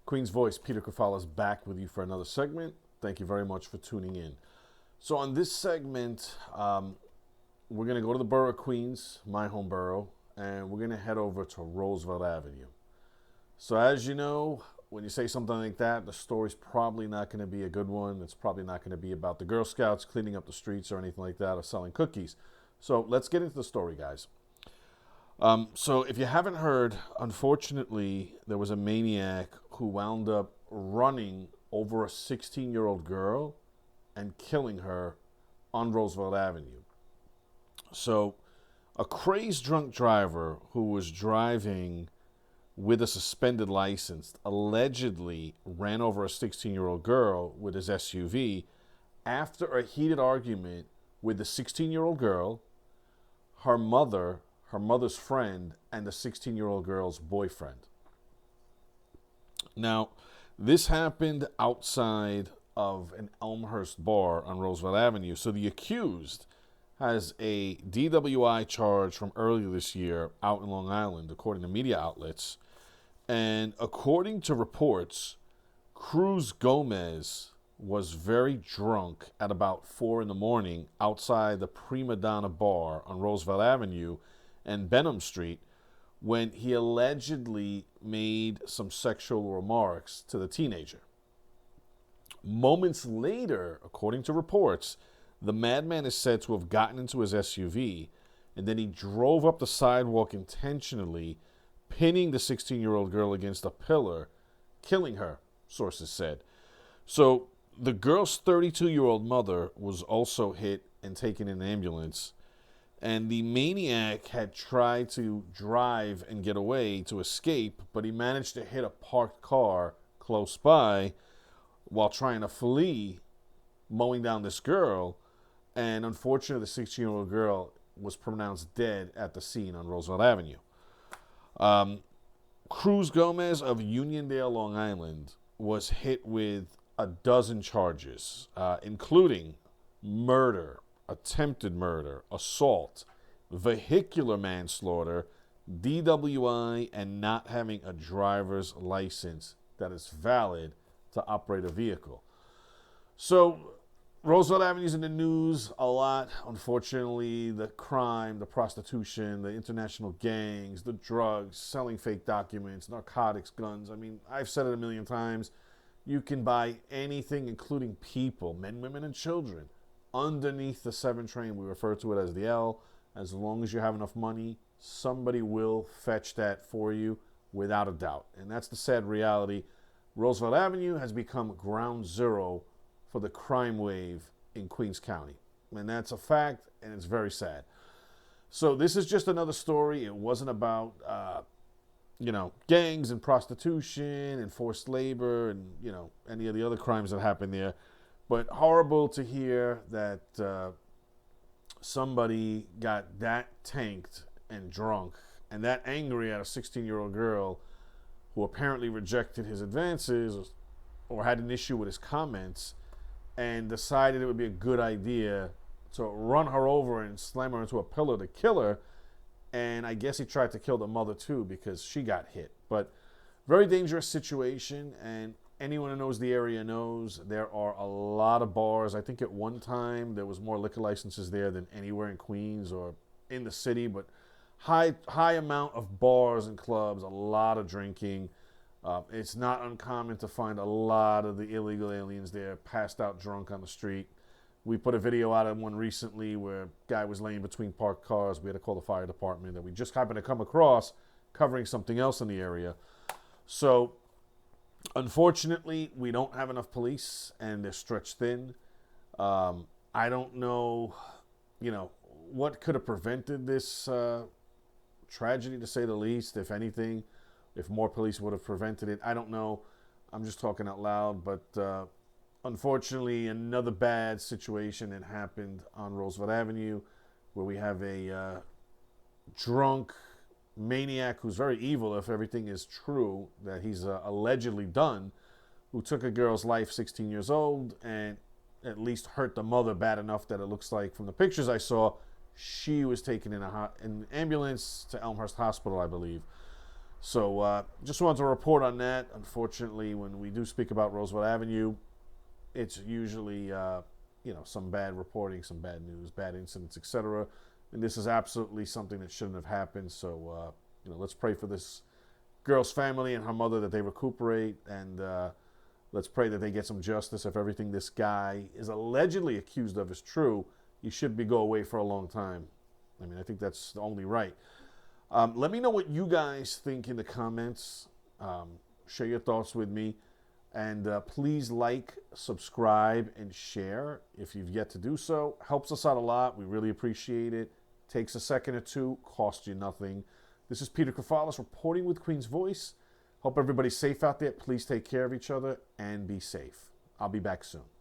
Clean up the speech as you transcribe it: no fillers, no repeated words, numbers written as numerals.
Queen's Voice, Peter Kefalas, back with you for another segment. Thank you very much for tuning in. So on this segment, we're going to go to the borough of Queens, my home borough, and we're going to head over to Roosevelt Avenue. So as you know, when you say something like that, the story's probably not going to be a good one. It's probably not going to be about the Girl Scouts cleaning up the streets or anything like that or selling cookies. So let's get into the story, guys. So if you haven't heard, unfortunately, there was a maniac who wound up running over a 16-year-old girl and killing her on Roosevelt Avenue. So a crazed drunk driver who was driving with a suspended license allegedly ran over a 16-year-old girl with his SUV after a heated argument with the 16-year-old girl, her mother, her mother's friend, and the 16-year-old girl's boyfriend. Now, this happened outside of an Elmhurst bar on Roosevelt Avenue. So the accused has a DWI charge from earlier this year out in Long Island, according to media outlets. And according to reports, Cruz Gomez was very drunk at about 4 in the morning outside the Prima Donna bar on Roosevelt Avenue and Benham Street when he allegedly made some sexual remarks to the teenager. Moments later, according to reports, the madman is said to have gotten into his SUV and then he drove up the sidewalk intentionally, pinning the 16-year-old girl against a pillar, killing her, sources said. So the girl's 32-year-old mother was also hit and taken in an ambulance. And the maniac had tried to drive and get away to escape, but he managed to hit a parked car close by while trying to flee, mowing down this girl. And unfortunately, the 16-year-old girl was pronounced dead at the scene on Roosevelt Avenue. Cruz Gomez of Uniondale, Long Island, was hit with a dozen charges, including murder, attempted murder, assault, vehicular manslaughter, DWI, and not having a driver's license that is valid to operate a vehicle. So Roosevelt Avenue is in the news a lot. Unfortunately, the crime, the prostitution, the international gangs, the drugs, selling fake documents, narcotics, guns. I mean, I've said it a million times. You can buy anything, including people, men, women, and children, underneath the 7 train. We refer to it as the L. As long as you have enough money, somebody will fetch that for you without a doubt. And that's the sad reality. Roosevelt Avenue has become ground zero for the crime wave in Queens County. And that's a fact, and it's very sad. So this is just another story. It wasn't about, gangs and prostitution and forced labor and, any of the other crimes that happened there. But horrible to hear that somebody got that tanked and drunk and that angry at a 16-year-old girl who apparently rejected his advances or had an issue with his comments and decided it would be a good idea to run her over and slam her into a pillar to kill her. And I guess he tried to kill the mother too because she got hit. But very dangerous situation, and anyone who knows the area knows there are a lot of bars. I think at one time there was more liquor licenses there than anywhere in Queens or in the city, but high amount of bars and clubs, a lot of drinking. It's not uncommon to find a lot of the illegal aliens there passed out drunk on the street. We put a video out of one recently where a guy was laying between parked cars. We had to call the fire department that we just happened to come across covering something else in the area. So unfortunately, we don't have enough police and they're stretched thin. I don't know, what could have prevented this tragedy, to say the least, if anything. If more police would have prevented it, I don't know. I'm just talking out loud, but unfortunately, another bad situation that happened on Roosevelt Avenue where we have a drunk maniac who's very evil, if everything is true, that he's allegedly done, who took a girl's life, 16 years old, and at least hurt the mother bad enough that it looks like, from the pictures I saw, she was taken in an ambulance to Elmhurst Hospital, I believe. So just wanted to report on that. Unfortunately, when we do speak about Roosevelt Avenue, it's usually some bad reporting, some bad news, bad incidents, etc. And this is absolutely something that shouldn't have happened. So let's pray for this girl's family and her mother that they recuperate, and let's pray that they get some justice. If everything this guy is allegedly accused of is true, he should go away for a long time. I mean, I think that's only right. Let me know what you guys think in the comments. Share your thoughts with me. And please like, subscribe, and share if you've yet to do so. Helps us out a lot. We really appreciate it. Takes a second or two. Costs you nothing. This is Peter Kefalas reporting with Queen's Voice. Hope everybody's safe out there. Please take care of each other and be safe. I'll be back soon.